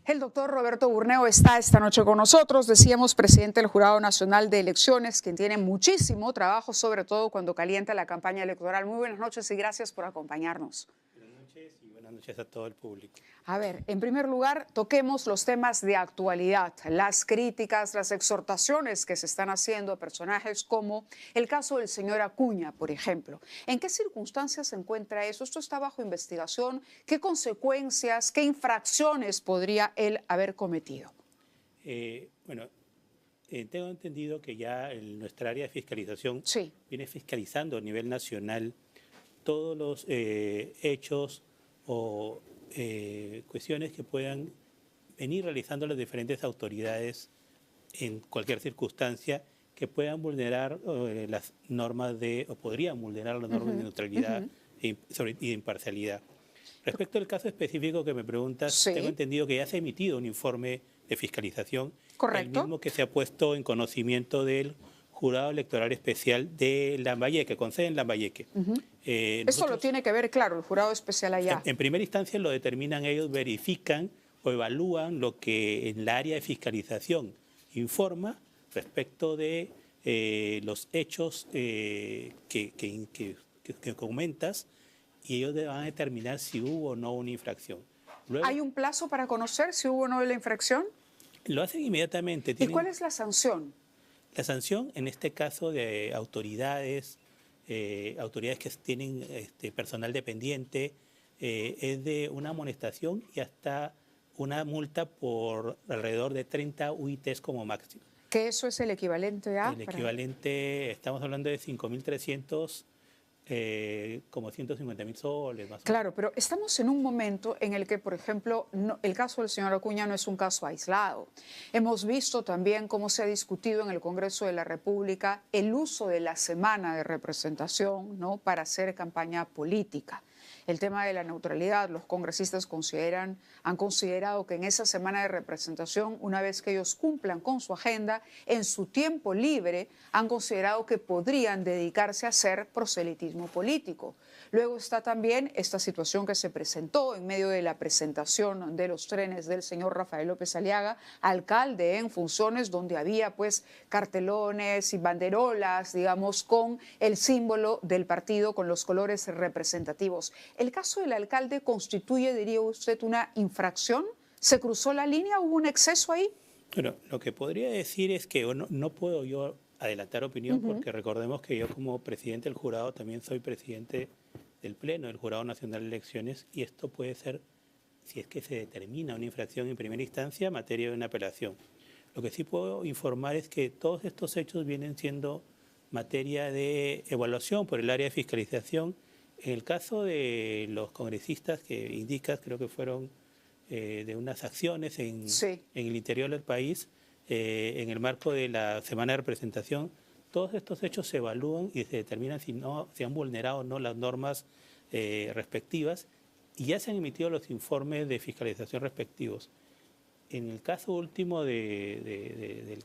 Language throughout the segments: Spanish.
El doctor Roberto Burneo está esta noche con nosotros, decíamos, presidente del Jurado Nacional de Elecciones, quien tiene muchísimo trabajo, sobre todo cuando calienta la campaña electoral. Muy buenas noches y gracias por acompañarnos. Buenas noches y buenas noches a todo el público. A ver, en primer lugar, toquemos los temas de actualidad, las críticas, las exhortaciones que se están haciendo a personajes como el caso del señor Acuña, por ejemplo. ¿En qué circunstancias se encuentra eso? ¿Esto está bajo investigación? ¿Qué consecuencias, qué infracciones podría él haber cometido? Tengo entendido que ya en nuestra área de fiscalización Sí. viene fiscalizando a nivel nacional todos los hechos o cuestiones que puedan venir realizando las diferentes autoridades en cualquier circunstancia que puedan vulnerar las normas o podrían vulnerar las normas de neutralidad y de imparcialidad. Respecto al caso específico que me preguntas, Sí. Tengo entendido que ya se ha emitido un informe de fiscalización, Correcto. el mismo que se ha puesto en conocimiento del Jurado Electoral Especial de Lambayeque, con sede en Lambayeque. Eso lo tiene que ver, claro, el jurado especial allá. En primera instancia lo determinan ellos, verifican o evalúan lo que en la área de fiscalización informa respecto de los hechos que comentas, y ellos van a determinar si hubo o no una infracción. Luego, ¿Hay un plazo para conocer si hubo o no la infracción? lo hacen inmediatamente. ¿Y cuál es la sanción? La sanción, en este caso de autoridades que tienen personal dependiente, es de una amonestación y hasta una multa por alrededor de 30 UITs como máximo. ¿Que eso es el equivalente a? El equivalente, estamos hablando de 5.300, como 150.000 soles más o menos. Claro, pero estamos en un momento en el que, por ejemplo, el caso del señor Acuña no es un caso aislado. Hemos visto también cómo se ha discutido en el Congreso de la República el uso de la semana de representación, ¿no?, para hacer campaña política. El tema de la neutralidad, los congresistas han considerado que en esa semana de representación, una vez que ellos cumplan con su agenda, en su tiempo libre, han considerado que podrían dedicarse a hacer proselitismo político. Luego está también esta situación que se presentó en medio de la presentación de los trenes del señor Rafael López Aliaga, alcalde en funciones, donde había pues cartelones y banderolas, digamos, con el símbolo del partido, con los colores representativos. ¿El caso del alcalde constituye, diría usted, una infracción? ¿Se cruzó la línea? ¿Hubo un exceso ahí? Bueno, lo que podría decir es que no puedo yo adelantar opinión, porque recordemos que yo como presidente del jurado también soy presidente del Pleno del Jurado Nacional de Elecciones, y esto puede ser, si es que se determina una infracción en primera instancia, materia de una apelación. Lo que sí puedo informar es que todos estos hechos vienen siendo materia de evaluación por el área de fiscalización. En el caso de los congresistas que indicas, creo que fueron de unas acciones en el interior del país, en el marco de la semana de representación, todos estos hechos se evalúan y se determinan si han vulnerado o no las normas respectivas, y ya se han emitido los informes de fiscalización respectivos. En el caso último del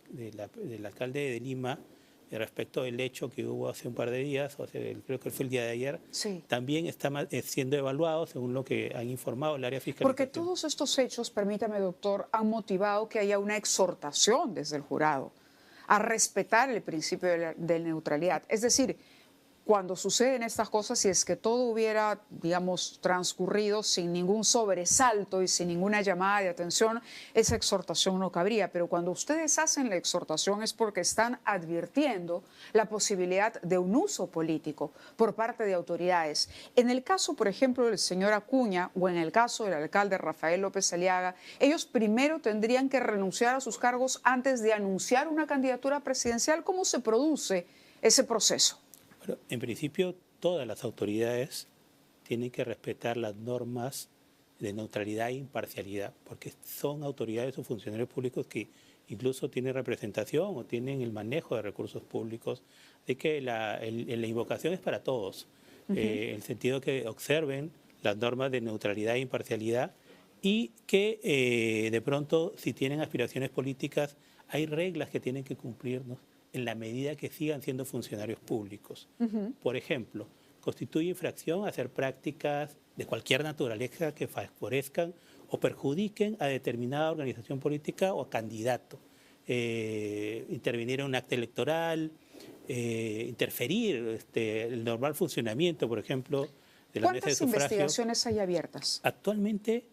alcalde de Lima, respecto del hecho que hubo hace un par de días, creo que fue el día de ayer, también está siendo evaluado según lo que han informado el área de fiscalización. Porque todos estos hechos, permítame, doctor, han motivado que haya una exhortación desde el jurado a respetar el principio de neutralidad. Es decir, cuando suceden estas cosas, si es que todo hubiera, digamos, transcurrido sin ningún sobresalto y sin ninguna llamada de atención, esa exhortación no cabría. Pero cuando ustedes hacen la exhortación es porque están advirtiendo la posibilidad de un uso político por parte de autoridades. En el caso, por ejemplo, del señor Acuña o en el caso del alcalde Rafael López Aliaga, ellos primero tendrían que renunciar a sus cargos antes de anunciar una candidatura presidencial. ¿Cómo se produce ese proceso? Bueno, en principio, todas las autoridades tienen que respetar las normas de neutralidad e imparcialidad, porque son autoridades o funcionarios públicos que incluso tienen representación o tienen el manejo de recursos públicos. Así que la invocación es para todos, el sentido que observen las normas de neutralidad e imparcialidad, y que de pronto, si tienen aspiraciones políticas, hay reglas que tienen que cumplir, ¿no?, en la medida que sigan siendo funcionarios públicos. Por ejemplo, constituye infracción hacer prácticas de cualquier naturaleza que favorezcan o perjudiquen a determinada organización política o a candidato. Intervenir en un acto electoral, interferir el normal funcionamiento, por ejemplo, de la mesa de ¿Cuántas sufragio. investigaciones hay abiertas? Actualmente,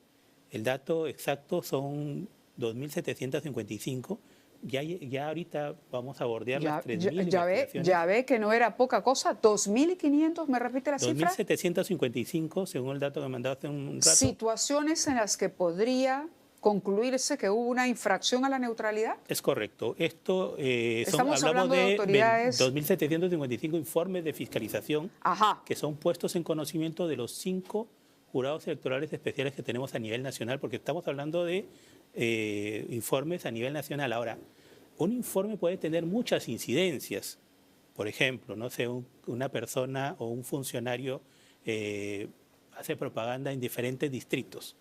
el dato exacto son 2.755. Ya ahorita vamos a bordear las 3.000 investigaciones. Ya ve que no era poca cosa. 2.500, ¿me repite la cifra? 2.755, según el dato que me mandó hace un rato. Situaciones en las que podría concluirse que hubo una infracción a la neutralidad. Es correcto. Esto Estamos hablamos de autoridades... 2.755 informes de fiscalización que son puestos en conocimiento de los 5 jurados electorales especiales que tenemos a nivel nacional, porque estamos hablando de informes a nivel nacional. Ahora, un informe puede tener muchas incidencias. Por ejemplo, no sé, una persona o un funcionario hace propaganda en diferentes distritos.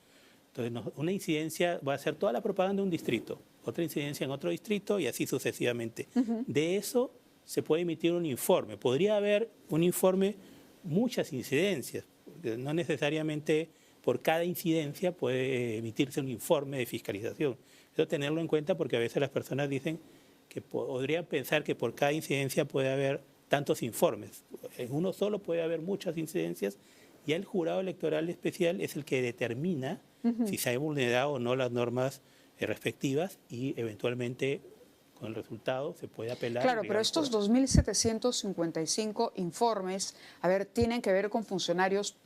Entonces, una incidencia va a ser toda la propaganda de un distrito, otra incidencia en otro distrito y así sucesivamente. De eso se puede emitir un informe. Podría haber un informe, muchas incidencias. No necesariamente por cada incidencia puede emitirse un informe de fiscalización. Eso tenerlo en cuenta porque a veces las personas dicen que podrían pensar que por cada incidencia puede haber tantos informes. En uno solo puede haber muchas incidencias y el jurado electoral especial es el que determina si se han vulnerado o no las normas respectivas y eventualmente con el resultado se puede apelar. Claro, pero estos 2.755 informes, a ver, tienen que ver con funcionarios.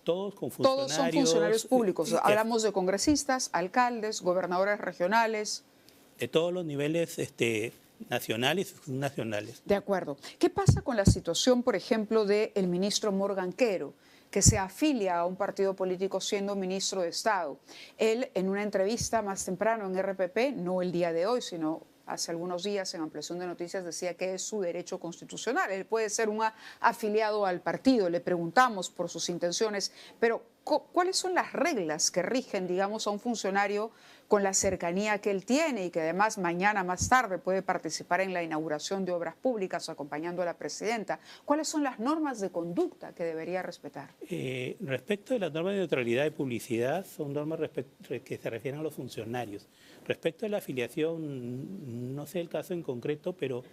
Todos con funcionarios. Todos son funcionarios públicos. Hablamos de congresistas, alcaldes, gobernadores regionales. De todos los niveles nacionales y subnacionales. De acuerdo. ¿Qué pasa con la situación, por ejemplo, del ministro Morgan Quero, que se afilia a un partido político siendo ministro de Estado? Él, en una entrevista más temprano en RPP, no el día de hoy, sino hace algunos días en Ampliación de Noticias, decía que es su derecho constitucional. Él puede ser un afiliado al partido. Le preguntamos por sus intenciones, pero ¿cuáles son las reglas que rigen, digamos, a un funcionario con la cercanía que él tiene y que además mañana más tarde puede participar en la inauguración de obras públicas acompañando a la presidenta? ¿Cuáles son las normas de conducta que debería respetar? Respecto de las normas de neutralidad y publicidad, son normas que se refieren a los funcionarios. Respecto a la afiliación, no sé el caso en concreto, pero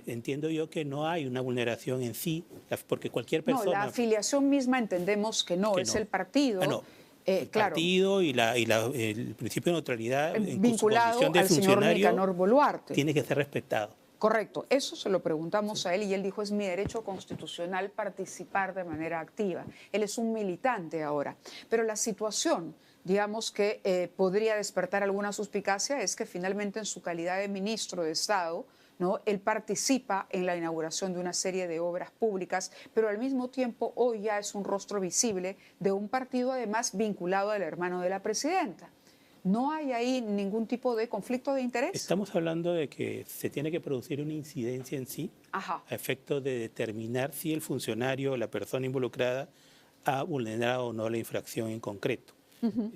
entiendo yo que no hay una vulneración en sí, porque cualquier persona... No, la afiliación misma entendemos que no, es el partido. El partido y el principio de neutralidad vinculado en su condición de al señor Nicanor Boluarte. Tiene que ser respetado. Correcto, eso se lo preguntamos a él y él dijo es mi derecho constitucional participar de manera activa. Él es un militante ahora, pero la situación, digamos que podría despertar alguna suspicacia es que finalmente en su calidad de ministro de Estado, ¿no?, él participa en la inauguración de una serie de obras públicas, pero al mismo tiempo hoy ya es un rostro visible de un partido además vinculado al hermano de la presidenta. ¿No hay ahí ningún tipo de conflicto de interés? Estamos hablando de que se tiene que producir una incidencia en sí, a efecto de determinar si el funcionario o la persona involucrada ha vulnerado o no la infracción en concreto.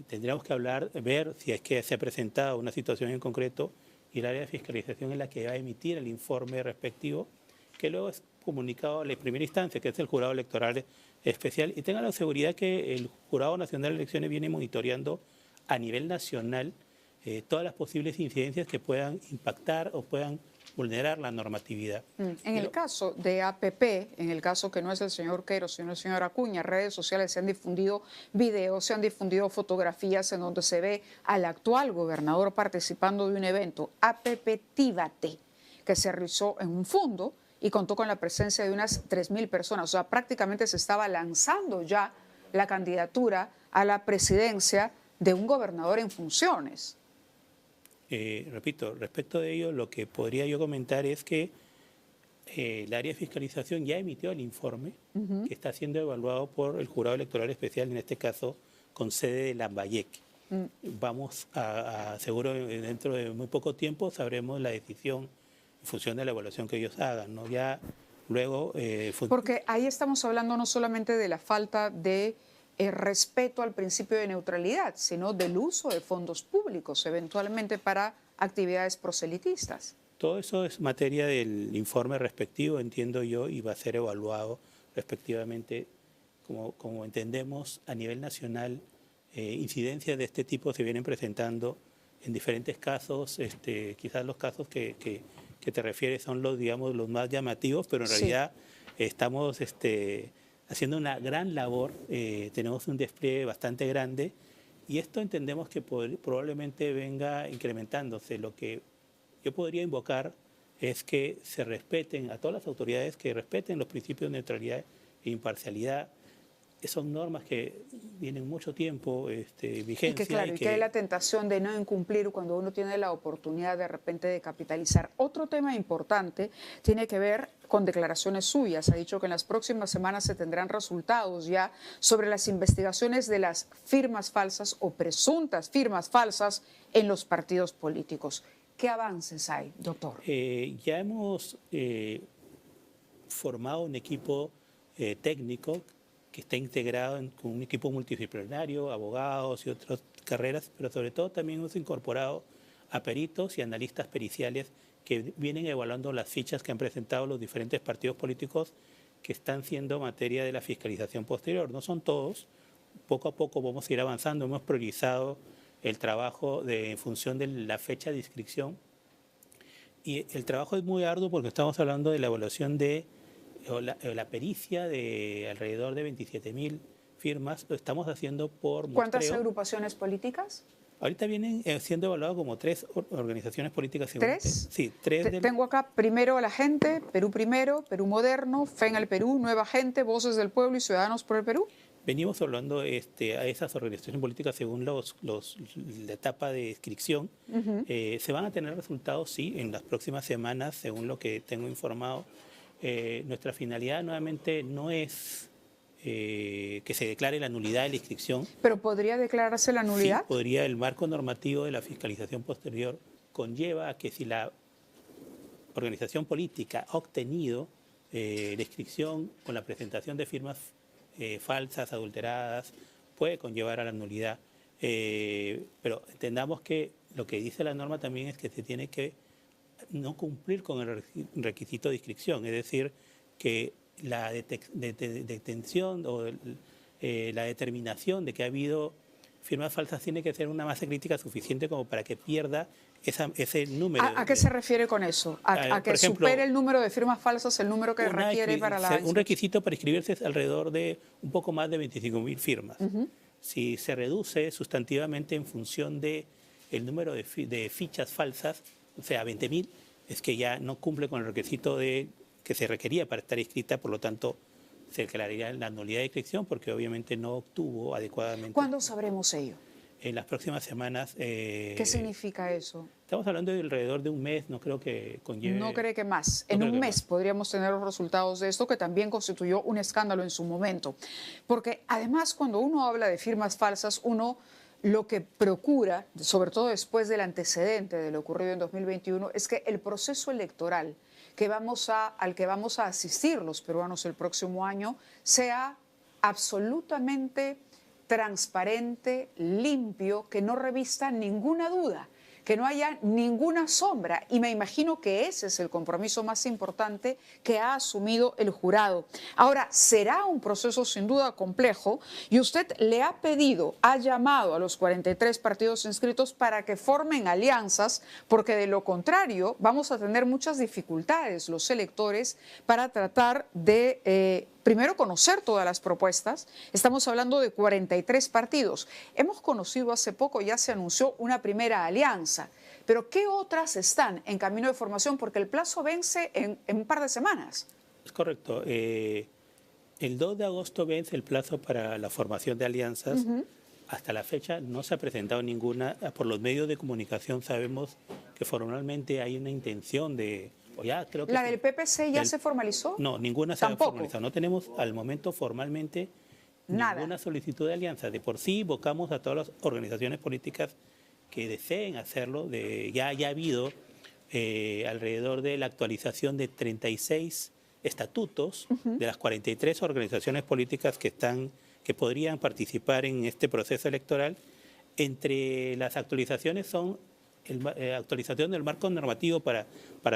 Tendríamos que ver si es que se ha presentado una situación en concreto y el área de fiscalización es la que va a emitir el informe respectivo, que luego es comunicado a la primera instancia, que es el Jurado Electoral Especial. Y tengan la seguridad que el Jurado Nacional de Elecciones viene monitoreando a nivel nacional todas las posibles incidencias que puedan impactar o puedan vulnerar la normatividad. En el caso de APP, en el caso que no es el señor Quero, sino el señor Acuña, redes sociales se han difundido videos, se han difundido fotografías en donde se ve al actual gobernador participando de un evento, APP Tívate, que se realizó en un fondo y contó con la presencia de unas 3.000 personas. O sea, prácticamente se estaba lanzando ya la candidatura a la presidencia de un gobernador en funciones. Repito, respecto de ello, lo que podría yo comentar es que el área de fiscalización ya emitió el informe que está siendo evaluado por el Jurado Electoral Especial, en este caso con sede de Lambayeque. Vamos seguro dentro de muy poco tiempo sabremos la decisión en función de la evaluación que ellos hagan, ¿no? Ya luego... Porque ahí estamos hablando no solamente de la falta de respeto al principio de neutralidad, sino del uso de fondos públicos, eventualmente para actividades proselitistas. Todo eso es materia del informe respectivo, entiendo yo, y va a ser evaluado respectivamente, como entendemos, a nivel nacional incidencias de este tipo se vienen presentando en diferentes casos. Quizás los casos que te refieres son los, digamos, los más llamativos, pero en realidad estamos haciendo una gran labor, tenemos un despliegue bastante grande y esto entendemos que probablemente venga incrementándose. Lo que yo podría invocar es que se respeten a todas las autoridades, que respeten los principios de neutralidad e imparcialidad. Son normas que vienen mucho tiempo vigencia. Y que claro, y que hay la tentación de no incumplir cuando uno tiene la oportunidad de repente de capitalizar. Otro tema importante tiene que ver con declaraciones suyas. Ha dicho que en las próximas semanas se tendrán resultados ya sobre las investigaciones de las firmas falsas o presuntas firmas falsas en los partidos políticos. ¿Qué avances hay, doctor? Ya hemos formado un equipo técnico que está integrado con un equipo multidisciplinario, abogados y otras carreras, pero sobre todo también hemos incorporado a peritos y analistas periciales que vienen evaluando las fichas que han presentado los diferentes partidos políticos que están siendo materia de la fiscalización posterior. No son todos, poco a poco vamos a ir avanzando, hemos priorizado el trabajo en función de la fecha de inscripción y el trabajo es muy arduo porque estamos hablando de la evaluación de la pericia de alrededor de 27.000 firmas. Lo estamos haciendo por muestreo. ¿Cuántas agrupaciones políticas? Ahorita vienen siendo evaluados como 3 organizaciones políticas. ¿3? Sí, 3. Tengo acá Primero a la Gente, Perú Primero, Perú Moderno, Fe en el Perú, Nueva Gente, Voces del Pueblo y Ciudadanos por el Perú. Venimos hablando a esas organizaciones políticas según la etapa de inscripción. Se van a tener resultados, sí, en las próximas semanas, según lo que tengo informado. Nuestra finalidad nuevamente no es que se declare la nulidad de la inscripción. ¿Pero podría declararse la nulidad? Sí, podría. El marco normativo de la fiscalización posterior conlleva a que si la organización política ha obtenido la inscripción con la presentación de firmas falsas, adulteradas, puede conllevar a la nulidad. Pero entendamos que lo que dice la norma también es que se tiene que no cumplir con el requisito de inscripción, es decir, que la detención o la determinación de que ha habido firmas falsas tiene que ser una masa crítica suficiente como para que pierda ese número. ¿A qué se refiere con eso? ¿A que por ejemplo, supere el número de firmas falsas el número que requiere para la... Un requisito para inscribirse es alrededor de un poco más de 25.000 firmas. Si se reduce sustantivamente en función del número de fichas falsas, o sea, 20.000, es que ya no cumple con el requisito que se requería para estar inscrita, por lo tanto se declararía la nulidad de inscripción porque obviamente no obtuvo adecuadamente. ¿Cuándo sabremos ello? En las próximas semanas. ¿Qué significa eso? Estamos hablando de alrededor de un mes, no creo que conlleve... ¿No cree que más? En un mes podríamos tener los resultados de esto, que también constituyó un escándalo en su momento. Porque además cuando uno habla de firmas falsas, uno lo que procura, sobre todo después del antecedente de lo ocurrido en 2021, es que el proceso electoral al que vamos a asistir los peruanos el próximo año sea absolutamente transparente, limpio, que no revista ninguna duda, que no haya ninguna sombra. Y me imagino que ese es el compromiso más importante que ha asumido el jurado. Ahora, será un proceso sin duda complejo y usted le ha pedido, ha llamado a los 43 partidos inscritos para que formen alianzas, porque de lo contrario vamos a tener muchas dificultades los electores para tratar de... primero, conocer todas las propuestas. Estamos hablando de 43 partidos. Hemos conocido hace poco, ya se anunció una primera alianza. Pero ¿qué otras están en camino de formación? Porque el plazo vence en un par de semanas. Es correcto. El 2 de agosto vence el plazo para la formación de alianzas. Hasta la fecha no se ha presentado ninguna. Por los medios de comunicación sabemos que formalmente hay una intención de... Creo que ¿La del PPC ya se formalizó? No, ninguna se ha formalizado. No tenemos al momento formalmente ninguna solicitud de alianza. De por sí invocamos a todas las organizaciones políticas que deseen hacerlo. Ya ha habido alrededor de la actualización de 36 estatutos de las 43 organizaciones políticas que podrían participar en este proceso electoral. Entre las actualizaciones son actualización del marco normativo para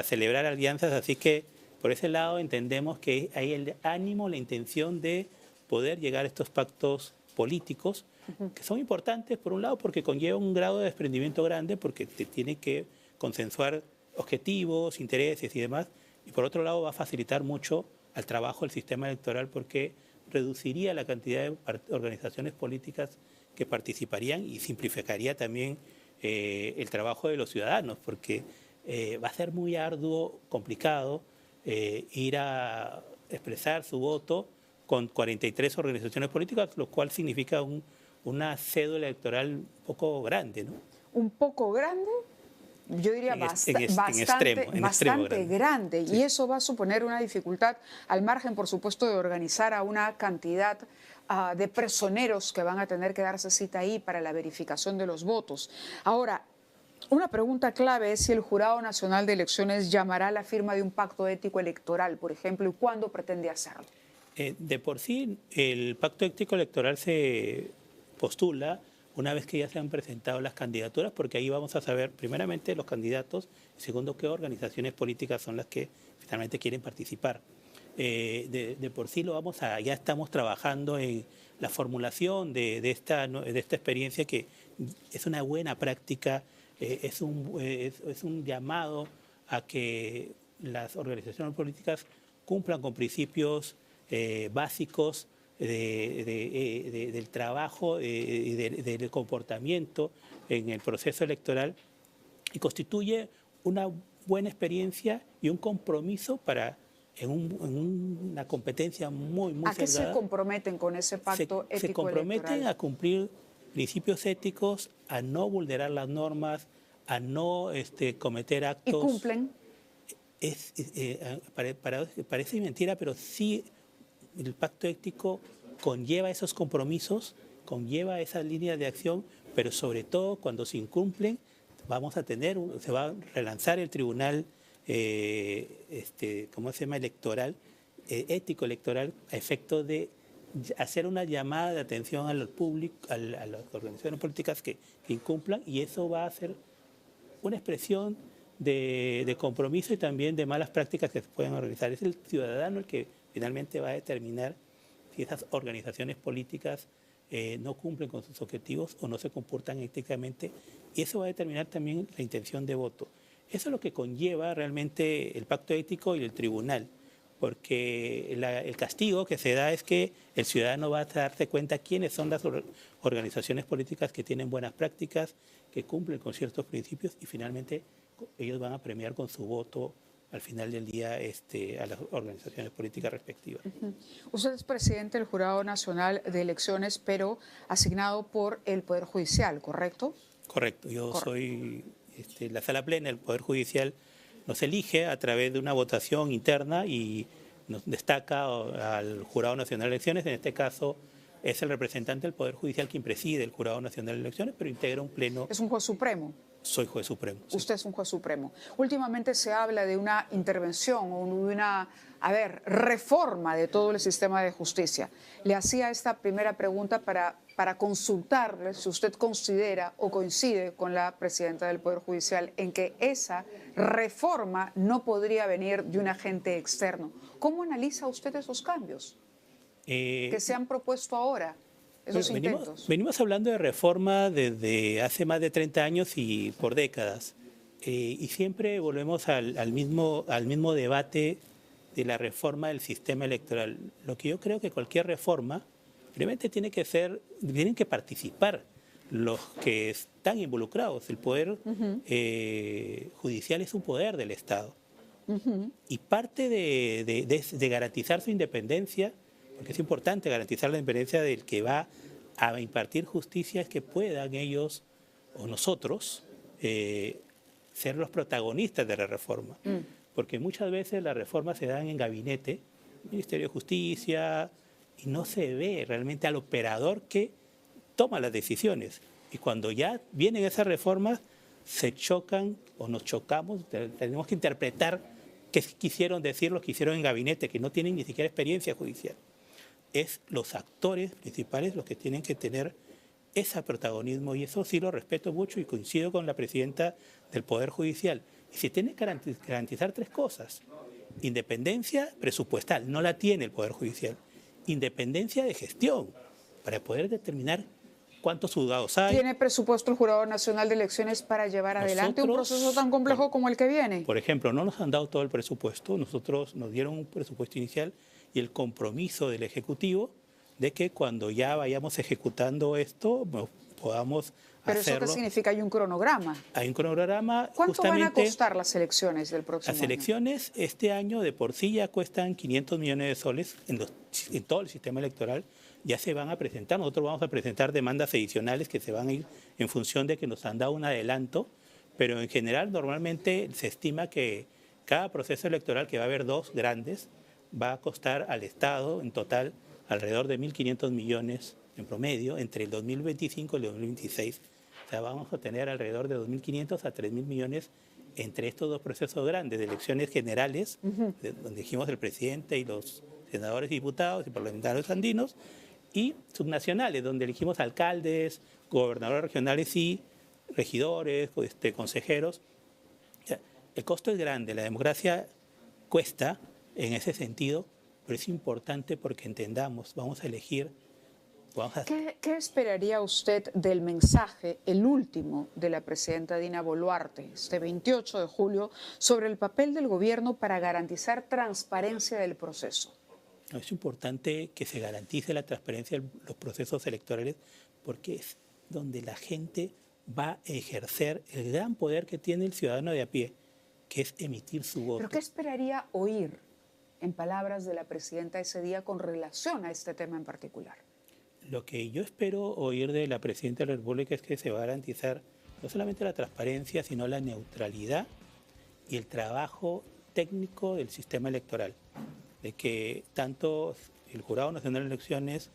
celebrar alianzas, así que por ese lado entendemos que hay el ánimo, la intención de poder llegar a estos pactos políticos, que son importantes, por un lado, porque conlleva un grado de desprendimiento grande, porque te tiene que consensuar objetivos, intereses y demás, y por otro lado va a facilitar mucho al trabajo del sistema electoral, porque reduciría la cantidad de organizaciones políticas que participarían y simplificaría también el trabajo de los ciudadanos, porque va a ser muy arduo, complicado, ir a expresar su voto con 43 organizaciones políticas, lo cual significa una cédula electoral un poco grande, ¿no? ¿Un poco grande? Yo diría bastante grande. Sí. Y eso va a suponer una dificultad, al margen, por supuesto, de organizar a una cantidad de personeros que van a tener que darse cita ahí para la verificación de los votos. Ahora, una pregunta clave es si el Jurado Nacional de Elecciones llamará a la firma de un pacto ético electoral, por ejemplo, y cuándo pretende hacerlo. De por sí, el pacto ético electoral se postula una vez que ya se han presentado las candidaturas, porque ahí vamos a saber, primeramente, los candidatos, y segundo, qué organizaciones políticas son las que finalmente quieren participar. De por sí ya estamos trabajando en la formulación de esta experiencia, que es una buena práctica, es un llamado a que las organizaciones políticas cumplan con principios básicos del trabajo y del comportamiento en el proceso electoral, y constituye una buena experiencia y un compromiso para en una competencia muy cerrada. ¿A qué se comprometen con ese pacto ético Se comprometen electoral? A cumplir principios éticos, a no vulnerar las normas, a no cometer actos. ¿Y cumplen? Parece mentira, pero sí, el pacto ético conlleva esos compromisos, conlleva esas líneas de acción, pero sobre todo cuando se incumplen se va a relanzar el tribunal ¿cómo se llama? Ético electoral, a efecto de hacer una llamada de atención al público, a las organizaciones políticas que incumplan, y eso va a ser una expresión de compromiso y también de malas prácticas que se pueden organizar. Es el ciudadano el que finalmente va a determinar si esas organizaciones políticas no cumplen con sus objetivos o no se comportan éticamente, y eso va a determinar también la intención de voto. Eso es lo que conlleva realmente el pacto ético y el tribunal, porque el castigo que se da es que el ciudadano va a darse cuenta quiénes son las organizaciones políticas que tienen buenas prácticas, que cumplen con ciertos principios, y finalmente ellos van a premiar con su voto al final del día a las organizaciones políticas respectivas. Usted es presidente del Jurado Nacional de Elecciones, pero asignado por el Poder Judicial, ¿correcto? Correcto. Yo soy la Sala Plena. El Poder Judicial nos elige a través de una votación interna y nos destaca al Jurado Nacional de Elecciones. En este caso es el representante del Poder Judicial quien preside el Jurado Nacional de Elecciones, pero integra un pleno. ¿Es un juez supremo? Soy juez supremo. Sí. Usted es un juez supremo. Últimamente se habla de una intervención o de una, reforma de todo el sistema de justicia. Le hacía esta primera pregunta para consultarle si usted considera o coincide con la presidenta del Poder Judicial en que esa reforma no podría venir de un agente externo. ¿Cómo analiza usted esos cambios que se han propuesto ahora? Venimos hablando de reforma desde hace más de 30 años y por décadas, y siempre volvemos al mismo debate de la reforma del sistema electoral. Lo que yo creo que cualquier reforma, realmente tienen que participar los que están involucrados. El poder judicial es un poder del Estado, y parte de garantizar su independencia, porque es importante garantizar la independencia del que va a impartir justicia, es que puedan ellos o nosotros ser los protagonistas de la reforma. Porque muchas veces las reformas se dan en gabinete, Ministerio de Justicia, y no se ve realmente al operador que toma las decisiones. Y cuando ya vienen esas reformas, se chocan o nos chocamos, tenemos que interpretar qué quisieron decir los que hicieron en gabinete, que no tienen ni siquiera experiencia judicial. Es los actores principales los que tienen que tener ese protagonismo, y eso sí lo respeto mucho y coincido con la presidenta del Poder Judicial. Y se tiene que garantizar tres cosas: independencia presupuestal, no la tiene el Poder Judicial; independencia de gestión, para poder determinar cuántos juzgados hay. ¿Tiene presupuesto el Jurado Nacional de Elecciones para llevar adelante un proceso tan complejo como el que viene? Por ejemplo, no nos han dado todo el presupuesto, nosotros nos dieron un presupuesto inicial y el compromiso del Ejecutivo de que cuando ya vayamos ejecutando esto, podamos ¿Pero hacerlo. eso qué significa? ¿Hay un cronograma? Hay un cronograma. ¿Cuánto van a costar las elecciones del próximo año? Las elecciones este año de por sí ya cuestan 500 millones de soles en todo el sistema electoral. Ya se van a presentar, nosotros vamos a presentar demandas adicionales que se van a ir en función de que nos han dado un adelanto, pero en general normalmente se estima que cada proceso electoral, que va a haber 2 grandes, va a costar al Estado en total alrededor de 1.500 millones en promedio entre el 2025 y el 2026. O sea, vamos a tener alrededor de 2.500 a 3.000 millones entre estos 2 procesos grandes de elecciones generales, donde dijimos el presidente y los senadores, diputados y parlamentarios andinos, y subnacionales, donde elegimos alcaldes, gobernadores regionales y regidores, consejeros. O sea, el costo es grande, la democracia cuesta en ese sentido, pero es importante porque entendamos, vamos a elegir. ¿Qué esperaría usted del mensaje, el último, de la presidenta Dina Boluarte, este 28 de julio, sobre el papel del gobierno para garantizar transparencia del proceso? Es importante que se garantice la transparencia de los procesos electorales porque es donde la gente va a ejercer el gran poder que tiene el ciudadano de a pie, que es emitir su voto. ¿Pero qué esperaría oír en palabras de la presidenta ese día con relación a este tema en particular? Lo que yo espero oír de la presidenta de la República es que se va a garantizar no solamente la transparencia, sino la neutralidad y el trabajo técnico del sistema electoral. De que tanto el Jurado Nacional de Elecciones,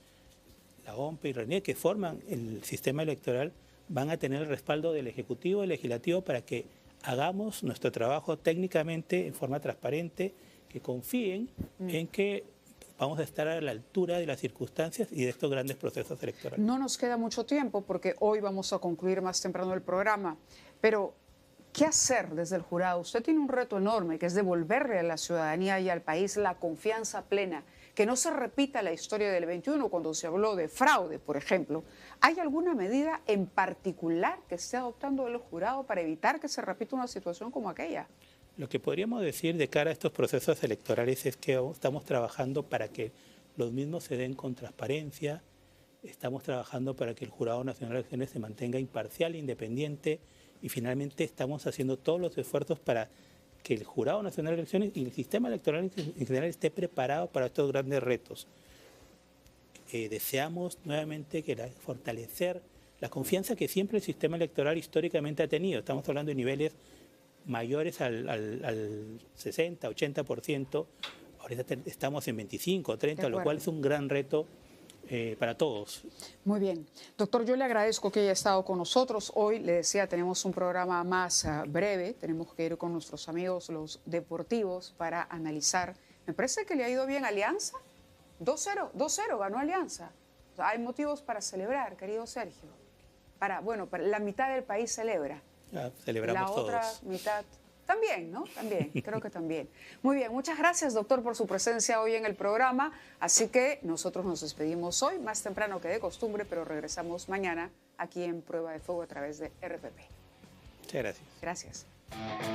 la OMPE y RENIEC, que forman el sistema electoral, van a tener el respaldo del Ejecutivo y Legislativo para que hagamos nuestro trabajo técnicamente en forma transparente, que confíen en que vamos a estar a la altura de las circunstancias y de estos grandes procesos electorales. No nos queda mucho tiempo porque hoy vamos a concluir más temprano el programa, pero ¿qué hacer desde el jurado? Usted tiene un reto enorme, que es devolverle a la ciudadanía y al país la confianza plena, que no se repita la historia del 21 cuando se habló de fraude, por ejemplo. ¿Hay alguna medida en particular que esté adoptando el jurado para evitar que se repita una situación como aquella? Lo que podríamos decir de cara a estos procesos electorales es que estamos trabajando para que los mismos se den con transparencia, estamos trabajando para que el Jurado Nacional de Elecciones se mantenga imparcial e independiente y finalmente estamos haciendo todos los esfuerzos para que el Jurado Nacional de Elecciones y el sistema electoral en general esté preparado para estos grandes retos. Deseamos nuevamente fortalecer la confianza que siempre el sistema electoral históricamente ha tenido. Estamos hablando de niveles mayores al 60, 80%, ahorita estamos en 25, 30, lo cual es un gran reto para todos. Muy bien. Doctor, yo le agradezco que haya estado con nosotros. Hoy, le decía, tenemos un programa más breve, tenemos que ir con nuestros amigos los deportivos para analizar. Me parece que le ha ido bien a Alianza. 2-0 ganó Alianza. O sea, hay motivos para celebrar, querido Sergio. Bueno, la mitad del país celebra. Celebramos todos. La otra mitad también, ¿no? También, creo que también. Muy bien, muchas gracias, doctor, por su presencia hoy en el programa. Así que nosotros nos despedimos hoy, más temprano que de costumbre, pero regresamos mañana aquí en Prueba de Fuego a través de RPP. Muchas gracias. Gracias.